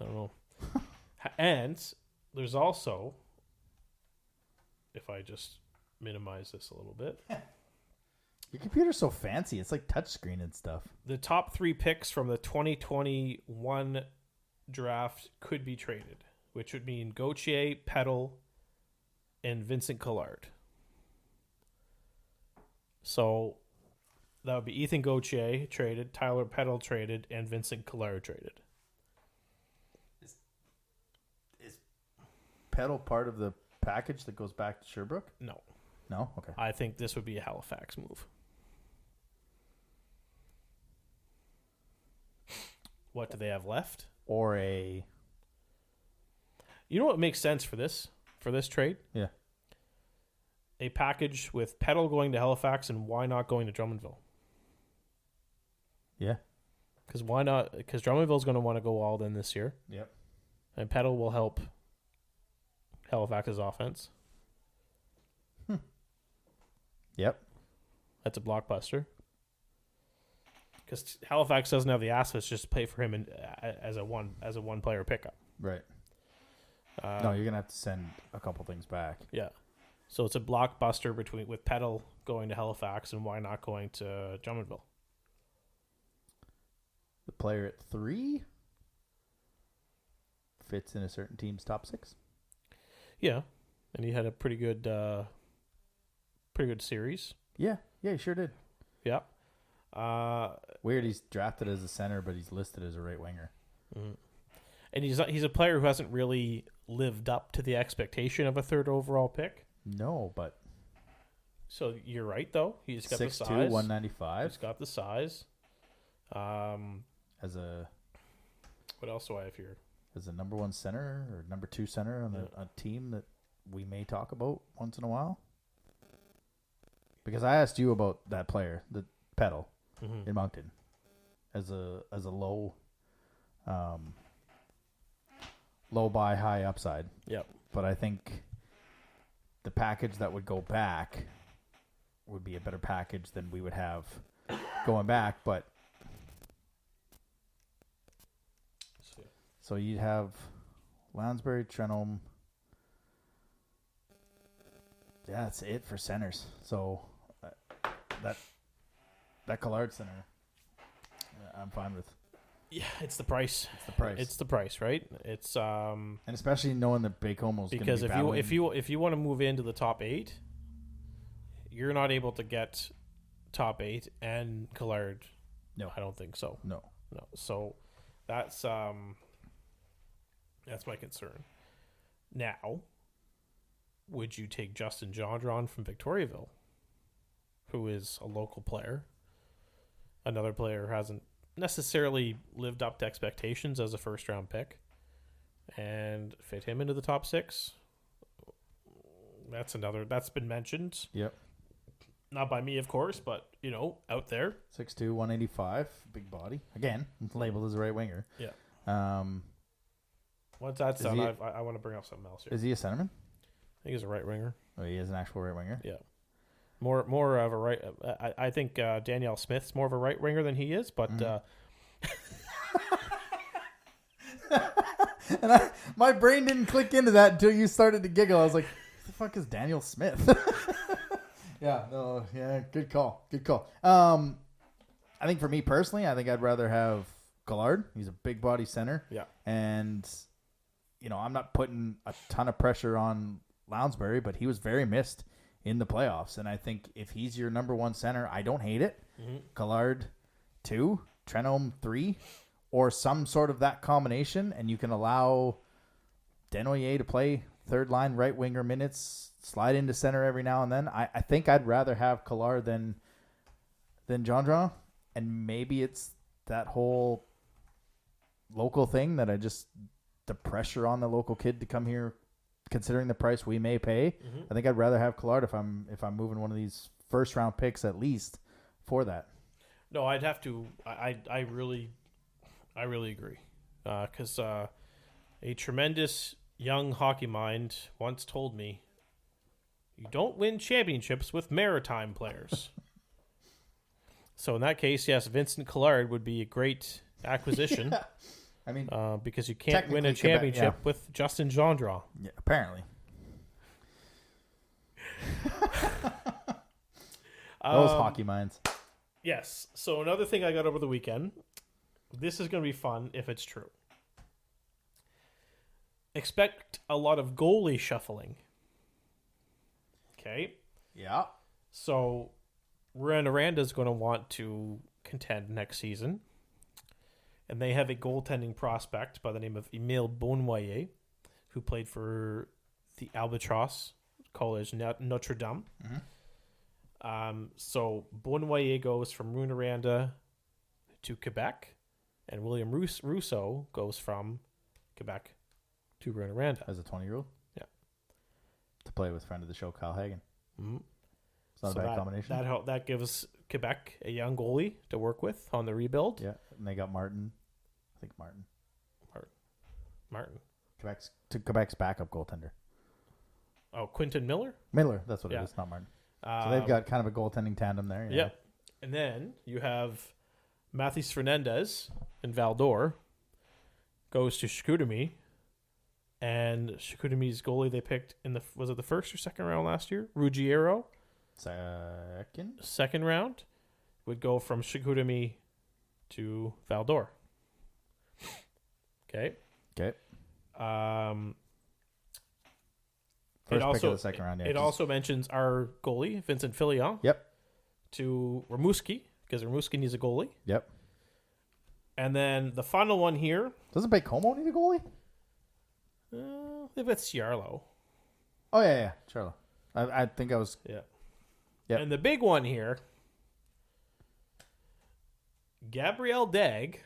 I don't know. And there's also, if I just minimize this a little bit, Your computer's so fancy. It's like touchscreen and stuff. the top 3 picks from the 2021 draft could be traded, which would mean Gauthier, Petal, and Vincent Collard. So that would be Ethan Gauthier traded, Tyler Petal traded, and Vincent Collard traded. Is Pedal part of the package that goes back to Sherbrooke? No. No? Okay. I think this would be a Halifax move. What do they have left? Or a... You know what makes sense for this trade? Yeah. A package with Petal going to Halifax and why not going to Drummondville? Yeah. Because why not? Because Drummondville's going to want to go all in this year, Yep. and Petal will help Halifax's offense. Yep. That's a blockbuster. Because Halifax doesn't have the assets just to pay for him as a one player pickup. Right. No, you're going to have to send a couple things back. Yeah. So it's a blockbuster with Petal going to Halifax and why not going to Drummondville? The player at 3 fits in a certain team's top 6. Yeah, and he had a pretty good series. Yeah. Yeah, he sure did. Yeah. Weird, he's drafted as a center, but he's listed as a right winger. Mm-hmm. And he's a player who hasn't really lived up to the expectation of a 3rd overall pick. No, but... So you're right, though. He's got the 6'2", size. 195. He's got the size. As a... What else do I have here? As a number 1 center or number 2 center on a team that we may talk about once in a while. Because I asked you about that player, the Petal, in Moncton, as a low buy, high upside. Yep. But I think the package that would go back would be a better package than we would have going back. But so you'd have Lounsbury, Trenholm. Yeah, that's it for centers. So that Collard center, I'm fine with. Yeah, it's the price. It's the price. It's the price, right? It's and especially knowing that Bacomo's because gonna be if you want to move into the top 8, you're not able to get top 8 and Collard. No, I don't think so. No. So that's my concern. Now, would you take Justin Gendron from Victoriaville, who is a local player, another player who hasn't necessarily lived up to expectations as a first-round pick, and fit him into the top 6? That's been mentioned. Yep. Not by me, of course, but, out there. 6'2", 185, big body. Again, labeled as a right winger. Yeah. Is Once that's done, he- I want to bring up something else here. Is he a centerman? I think he's a right winger. Oh, he is an actual right winger? Yeah. More of a right. I think Danielle Smith's more of a right winger than he is, but And my brain didn't click into that until you started to giggle. I was like, "Who the fuck is Daniel Smith?" Good call. I think for me personally, I think I'd rather have Collard. He's a big body center. Yeah. And I'm not putting a ton of pressure on Lounsbury, but he was very missed in the playoffs. And I think if he's your number 1 center, I don't hate it. Collard 2, Trenholm 3, or some sort of that combination, and you can allow Denoyer to play third line right winger minutes, slide into center every now and then. I think I'd rather have Collard than Gendron, and maybe it's that whole local thing that the pressure on the local kid to come here, considering the price we may pay. Mm-hmm. I think I'd rather have Collard if I'm moving one of these first round picks at least for that. No, I'd have to. I really agree, because a tremendous young hockey mind once told me, "You don't win championships with maritime players." So in that case, yes, Vincent Collard would be a great acquisition. Yeah. I mean, because you can't win a technically Quebec, championship with Justin Gendron. yeah, apparently. Those hockey minds. Yes. So another thing I got over the weekend. This is going to be fun if it's true. Expect a lot of goalie shuffling. Okay. Yeah. So Miranda's going to want to contend next season. And they have a goaltending prospect by the name of Emile Bonnoyer, who played for the Albatross College Notre Dame. Mm-hmm. So Bonnoyer goes from Rouyn-Noranda to Quebec, and William Rousseau goes from Quebec to Rouyn-Noranda. As a 20-year-old? Yeah. To play with friend of the show, Kyle Hagen. Mm-hmm. It's not a bad combination. That gives Quebec a young goalie to work with on the rebuild. Yeah, and they got Martin. I think Martin. Quebec's backup goaltender. Oh, Quinton Miller? Miller, that's what Yeah. it is, not Martin. So they've got kind of a goaltending tandem there. Yeah. And then you have Mathis Fernandez in Val-d'Or goes to Chicoutimi, and Chicoutimi's goalie they picked was it the first or second round last year? Ruggiero. Second round would go from Chicoutimi to Val-d'Or. Okay. First pick of the second round. Yeah, it also mentions our goalie, Vincent Filion. Yep. To Rimouski, because Rimouski needs a goalie. Yep. And then the final one here. Doesn't Baie-Comeau need a goalie? They've got Ciarlo. Oh, yeah. Charlo. I think I was... Yeah. Yep. And the big one here, Gabriel Dag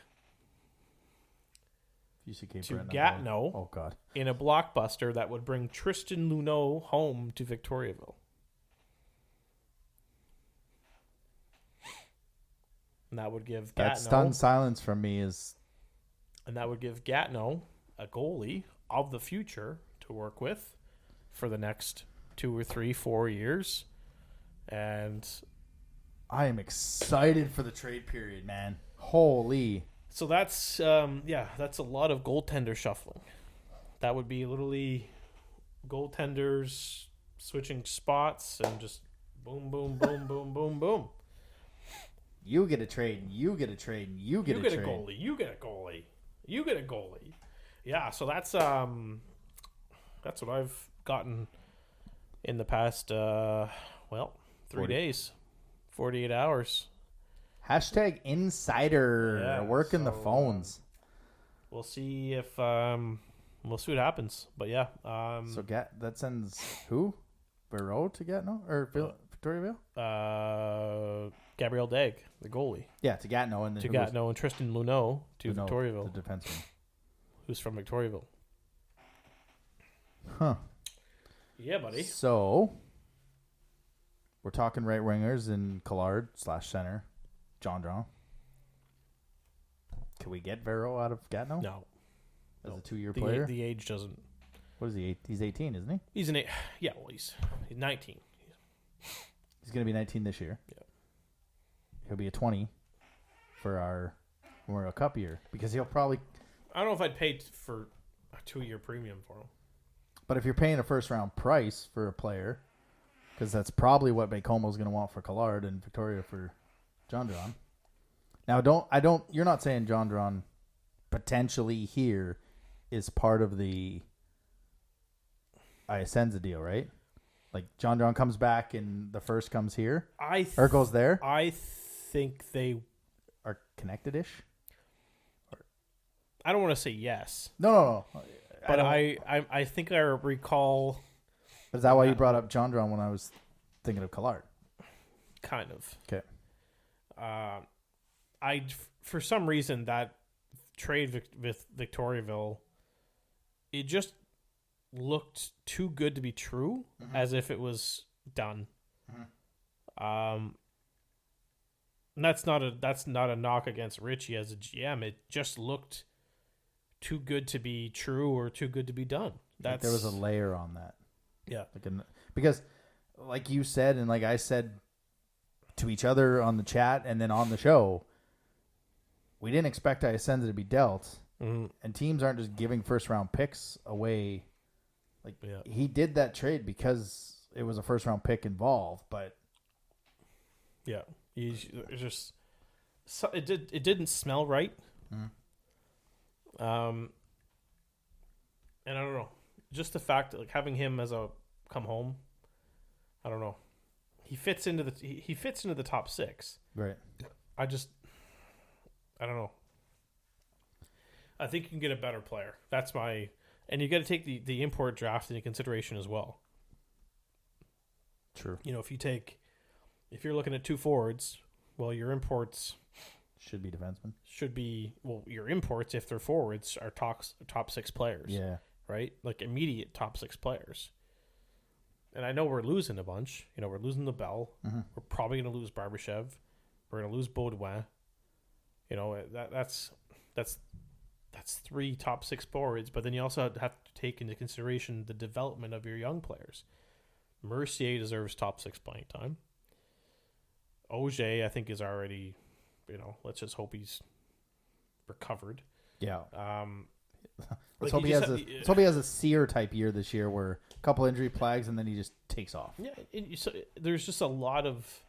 to Gatineau. Oh, God. In a blockbuster that would bring Tristan Luneau home to Victoriaville. And that would give Gatineau... That stunned silence from me is... And that would give Gatineau a goalie of the future to work with for the next 2 or 3, 4 years. And I am excited for the trade period, man. Holy. So that's that's a lot of goaltender shuffling. That would be literally goaltenders switching spots and just boom, boom, boom, boom, boom, boom. You get a trade, you get a trade, you get a trade. You get a goalie, you get a goalie, you get a goalie. Yeah, so that's what I've gotten in the past 3 days, 48 hours. Hashtag insider, working the phones. We'll see if we'll see what happens. But yeah, so that sends who? Barreau to Gatineau or Victoriaville? Gabriel Dag, the goalie. Yeah, to Gatineau and and Tristan Luneau to Victoriaville, the defenseman, who's from Victoriaville. Huh. Yeah, buddy. So we're talking right wingers in Collard / center, Gendron. Can we get Vero out of Gatineau? No. As a 2-year player? The age doesn't. What is he? He's 18, isn't he? He's an 8. Yeah, well, he's 19. He's going to be 19 this year. Yeah. He'll be a 20 for our Memorial Cup year because he'll probably... I don't know if I'd pay for a 2-year premium for him. But if you're paying a first-round price for a player, because that's probably what Baie-Comeau's going to want for Collard and Victoria for Gendron. Now, you're not saying Gendron potentially here is part of the Iasenza deal, right? Like Gendron comes back and the first comes here or goes there? I think they are connected-ish. I don't want to say yes. No. But I think I recall. Is that why you brought up Gendron when I was thinking of Collard? Kind of. Okay. For some reason that trade with Victoriaville, it just looked too good to be true, as if it was done. And that's not a knock against Richie as a GM. It just looked too good to be true or too good to be done. Like there was a layer on that. Yeah. Because like you said, and like I said to each other on the chat and then on the show, we didn't expect Isenza to be dealt. And teams aren't just giving first-round picks away. Like he did that trade because it was a first-round pick involved, but yeah, it didn't smell right. And I don't know, just the fact that like having him as a come home, I don't know, he fits into the top 6. Right. I don't know. I think you can get a better player. And you got to take the import draft into consideration as well. True. If you're looking at 2 forwards, well, your imports should be defensemen. Your imports, if they're forwards, are top 6 players. Yeah. Right? Like immediate top 6 players. And I know we're losing a bunch. We're losing LaBelle. We're probably going to lose Barbashev. We're going to lose Baudouin. That's 3 top 6 forwards, but then you also have to take into consideration the development of your young players. Mercier deserves top 6 playing time. Auger, I think, is already, let's just hope he's recovered. Yeah. Let's hope he has a Sear type year this year, where a couple injury plagues and then he just takes off. Yeah. There's just a lot of.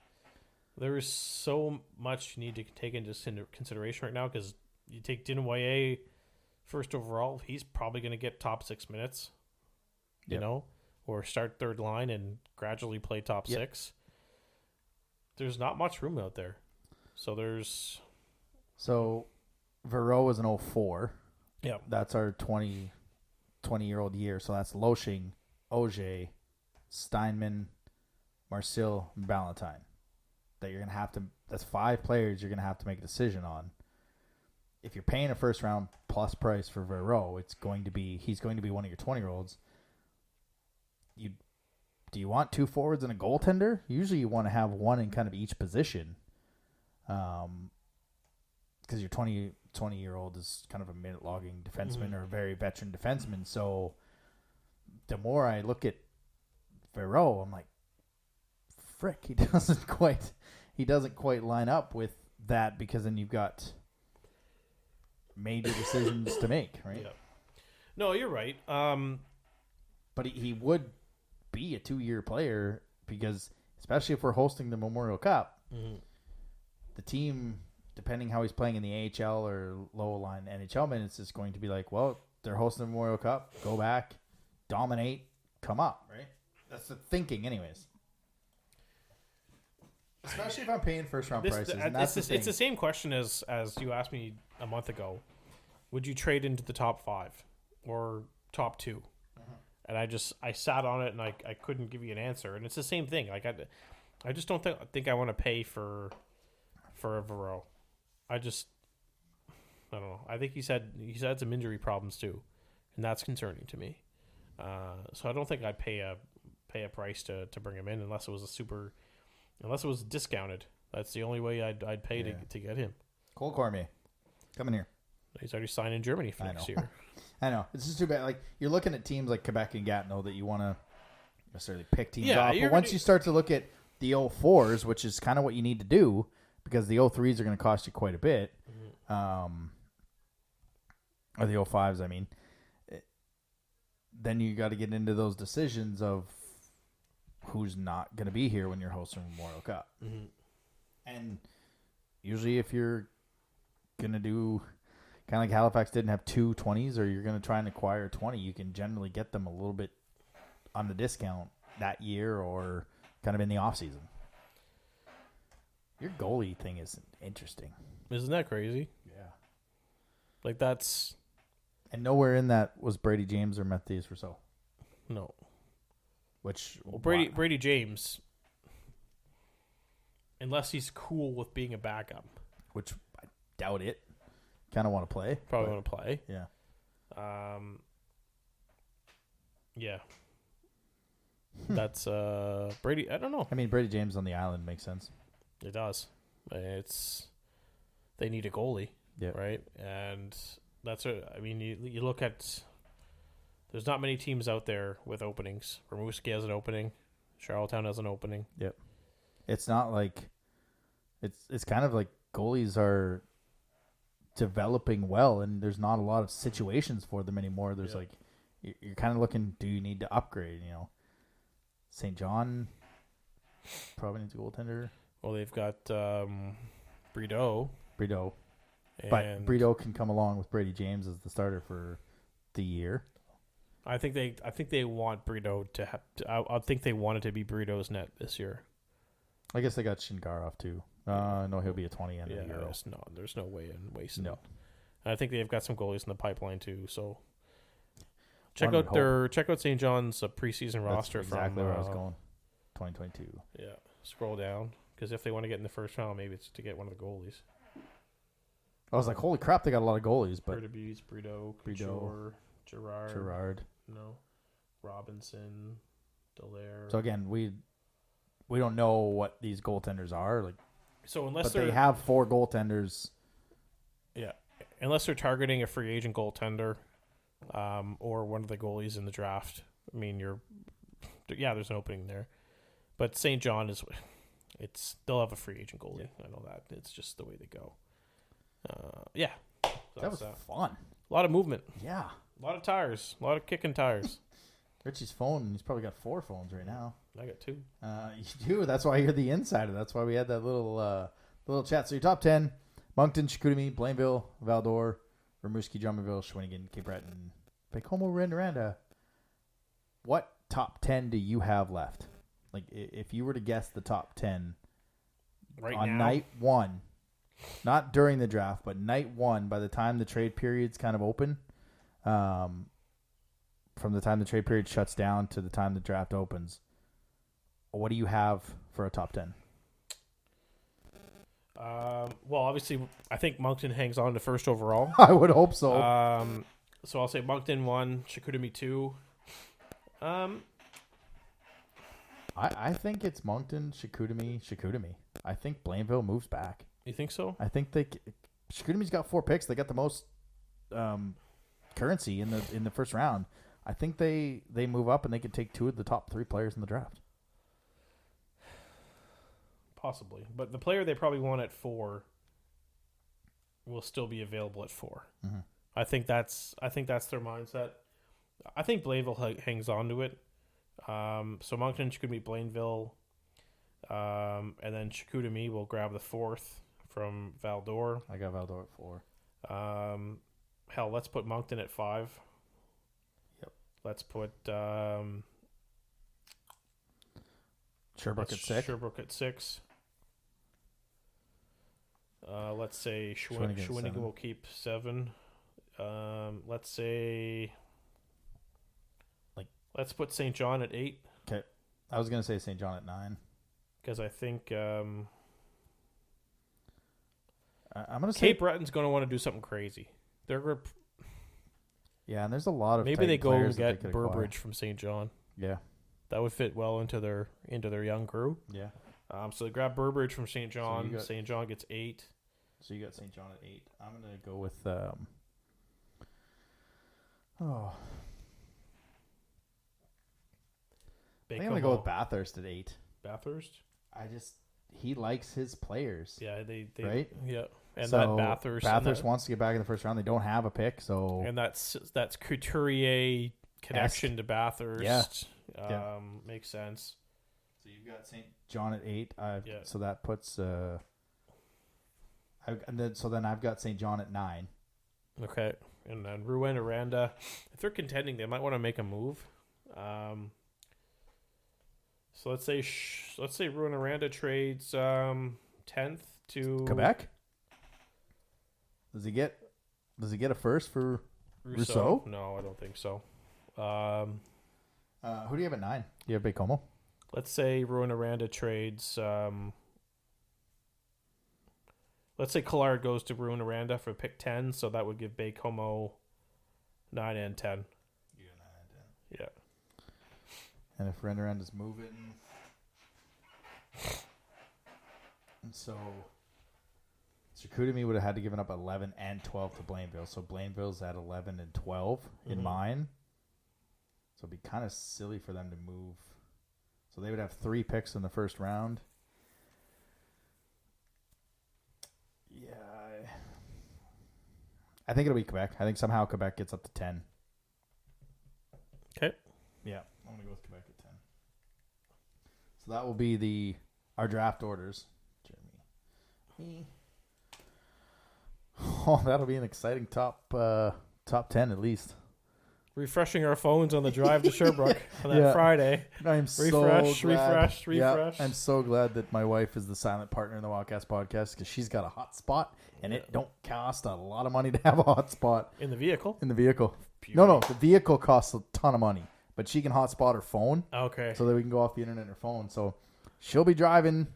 There is so much you need to take into consideration right now, because you take Dinoyer first overall, he's probably going to get top 6 minutes, or start third line and gradually play top 6. There's not much room out there. So Verreau was an 04. Yeah. That's our 20-year-old year. So that's Loshing, Auger, Steinman, Marcel, and Valentine. That you're going to have to, that's 5 players you're going to have to make a decision on. If you're paying a first round plus price for Verreau, he's going to be one of your 20-year-olds. Do you want 2 forwards and a goaltender? Usually you want to have one in kind of each position. Because your 20-year-old is kind of a minute logging defenseman or a very veteran defenseman. So the more I look at Verreau, I'm like, frick, he doesn't quite line up with that, because then you've got major decisions to make, right? Yeah. No, you're right. But he would be a 2-year player, because especially if we're hosting the Memorial Cup, the team, depending how he's playing in the AHL or low line NHL minutes, is going to be like, well, they're hosting the Memorial Cup, go back, dominate, come up, right? That's the thinking anyways. Especially if I'm paying first round prices. And that's it's the same question as you asked me a month ago. Would you trade into the top 5 or top 2? And I sat on it and I couldn't give you an answer. And it's the same thing. Like I just don't think I want to pay for a Verreau. I don't know. I think he's had some injury problems too, and that's concerning to me. So I don't think I'd pay a price to bring him in unless it was discounted. That's the only way I'd pay to get him. Cole Cormier, come in here. He's already signed in Germany for next year. I know. It's just too bad. Like, you're looking at teams like Quebec and Gatineau that you want to necessarily pick teams off. But once you start to look at the 04s, which is kind of what you need to do, because the 03s are going to cost you quite a bit, or the 05s, I mean, then you got to get into those decisions of who's not going to be here when you're hosting Memorial Cup. And usually if you're going to do kind of like Halifax didn't have 2 20s, or you're going to try and acquire a 20, you can generally get them a little bit on the discount that year or kind of in the off season. Your goalie thing is interesting. Isn't that crazy? Yeah. Like that's... And nowhere in that was Brady James or Mathias Rousseau. No. Which... Well, Brady James, unless he's cool with being a backup. Which I doubt it. kind of want to play. Probably want to play. Yeah. Yeah. That's Brady. I don't know. I mean, Brady James on the island makes sense. It does. They need a goalie, Yeah. right? And I mean, you look at. There's not many teams out there with openings. Rimouski has an opening. Charlottetown has an opening. Yep. It's not like it's kind of like goalies are developing well, and there's not a lot of situations for them anymore. There's like you're kind of looking. Do you need to upgrade? St. John probably needs a goaltender. Well, they've got Brideau. But Brideau can come along with Brady James as the starter for the year. I think they want Brideau to have. I think they want it to be Brideau's net this year. I guess they got Shingarov too. No, he'll be a 20 end of the Euro. There's no way in wasting. No. It. And I think they've got some goalies in the pipeline too. So Check out St. John's preseason roster. That's exactly from, where I was going. 2022. Yeah, scroll down because if they want to get in the first round, maybe it's to get one of the goalies. I was like, holy crap, they got a lot of goalies, but Bertebise, Brideau, Couture, Gerard. No, Robinson, Dallaire. So again, we don't know what these goaltenders are like. So but they have 4 goaltenders. Yeah, unless they're targeting a free agent goaltender, or one of the goalies in the draft. I mean, there's an opening there, but St. John they'll have a free agent goalie. Yeah. I know that it's just the way they go. Yeah, that was fun. A lot of movement. Yeah. A lot of tires. A lot of kicking tires. Richie's phone, he's probably got 4 phones right now. I got 2. You do. That's why you're the insider. That's why we had that little chat. So your top 10, Moncton, Chicoutimi, Blainville, Val-d'Or, Rimouski, Drummondville, Shawinigan, Cape Breton, Baie-Comeau, Rouyn-Noranda. What top 10 do you have left? Like, if you were to guess the top 10 on night 1, not during the draft, but night 1, by the time the trade period's kind of open, from the time the trade period shuts down to the time the draft opens, what do you have for a top 10? Well, obviously, I think Moncton hangs on to first overall. I would hope so. So I'll say Moncton 1, Chicoutimi 2. I think it's Moncton, Chicoutimi. I think Blainville moves back. You think so? I think Chicoutimi's got 4 picks. They got the most currency in the first round. I think they move up and they could take 2 of the top 3 players in the draft. Possibly, but the player they probably want at 4 will still be available at 4. Mm-hmm. I think that's their mindset. I think Blainville hangs on to it. So Moncton could be Blainville, and then Chicoutimi will grab the 4th from Val-d'Or. I got Val-d'Or at 4. Hell, let's put Moncton at 5. Yep. Let's put Sherbrooke at 6. Sherbrooke at 6. Let's say Shawinigan will keep 7. Let's say, let's put St. John at 8. Okay, I was gonna say St. John at 9 because I think I'm gonna say Cape Breton's going to want to do something crazy. They're going yeah, and there's a lot of maybe they go and players get that Burbridge from St. John. Yeah, that would fit well into their young crew. Yeah. So they grab Burbridge from St. John. So St. John gets 8. So you got St. John at 8. I'm gonna go with I think I'm gonna go with Bathurst at 8. Bathurst. He likes his players. Yeah, they right. Yeah, and so that Bathurst wants to get back in the first round. They don't have a pick, so and that's Couturier connection to Bathurst. Yeah. Makes sense. So you've got St. John at 8. Yeah. So that puts then I've got St. John at 9. Okay, and then Rouyn-Noranda. If they're contending, they might want to make a move. So let's say Rouyn-Noranda trades 10th to Quebec. Does he get a first for Rousseau? No, I don't think so. Who do you have at 9? You have Baie-Comeau. Let's say Rouyn-Noranda trades let's say Collard goes to Rouyn-Noranda for pick 10, so that would give Baie-Comeau 9 and 10. You got 9 and 10. Yeah. And if Rouyn-Noranda's moving, and so Chicoutimi would have had to given up 11 and 12 to Blainville. So Blainville's at 11 and 12 in mine. So it'd be kind of silly for them to move. So they would have 3 picks in the first round. Yeah. I think it'll be Quebec. I think somehow Quebec gets up to 10. Okay. Yeah, I'm going to go with Quebec at 10. So that will be our draft orders. Jeremy. Oh, that'll be an exciting top 10 at least. Refreshing our phones on the drive to Sherbrooke on that Friday. I'm refresh. Yeah, I'm so glad that my wife is the silent partner in the Wildcast podcast because she's got a hotspot and it don't cost a lot of money to have a hotspot In the vehicle? in the vehicle. No, the vehicle costs a ton of money, but she can hotspot her phone. Okay. So that we can go off the internet on her phone. So she'll be driving,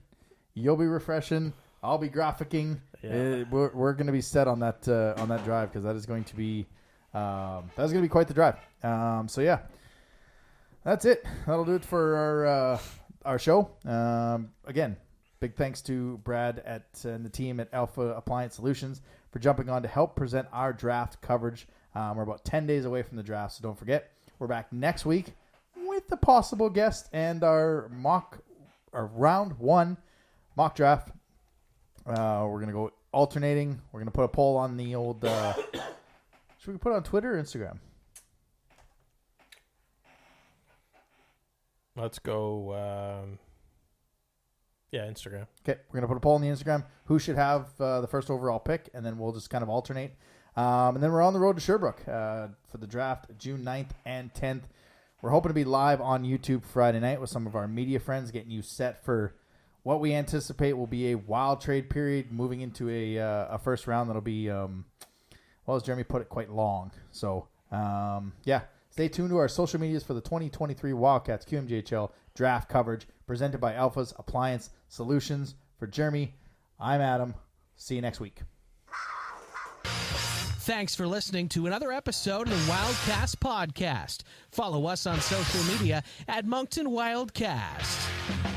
you'll be refreshing, I'll be graphicking. Yeah. We're going to be set on that drive because that is going to be quite the drive. So yeah, that's it. That'll do it for our show. Again, big thanks to Brad and the team at Alpha Appliance Solutions for jumping on to help present our draft coverage. We're about 10 days away from the draft, so don't forget, we're back next week with the possible guest and our round 1 mock draft. We're going to go alternating. We're going to put a poll on the old... should we put it on Twitter or Instagram? Let's go... Instagram. Okay, we're going to put a poll on the Instagram. Who should have the first overall pick? And then we'll just kind of alternate. And then we're on the road to Sherbrooke for the draft June 9th and 10th. We're hoping to be live on YouTube Friday night with some of our media friends, getting you set for what we anticipate will be a wild trade period, moving into a first round that'll be, well, as Jeremy put it, quite long. So, stay tuned to our social medias for the 2023 Wildcats QMJHL draft coverage presented by Alpha's Appliance Solutions. For Jeremy, I'm Adam. See you next week. Thanks for listening to another episode of the Wildcast Podcast. Follow us on social media at Moncton Wildcast.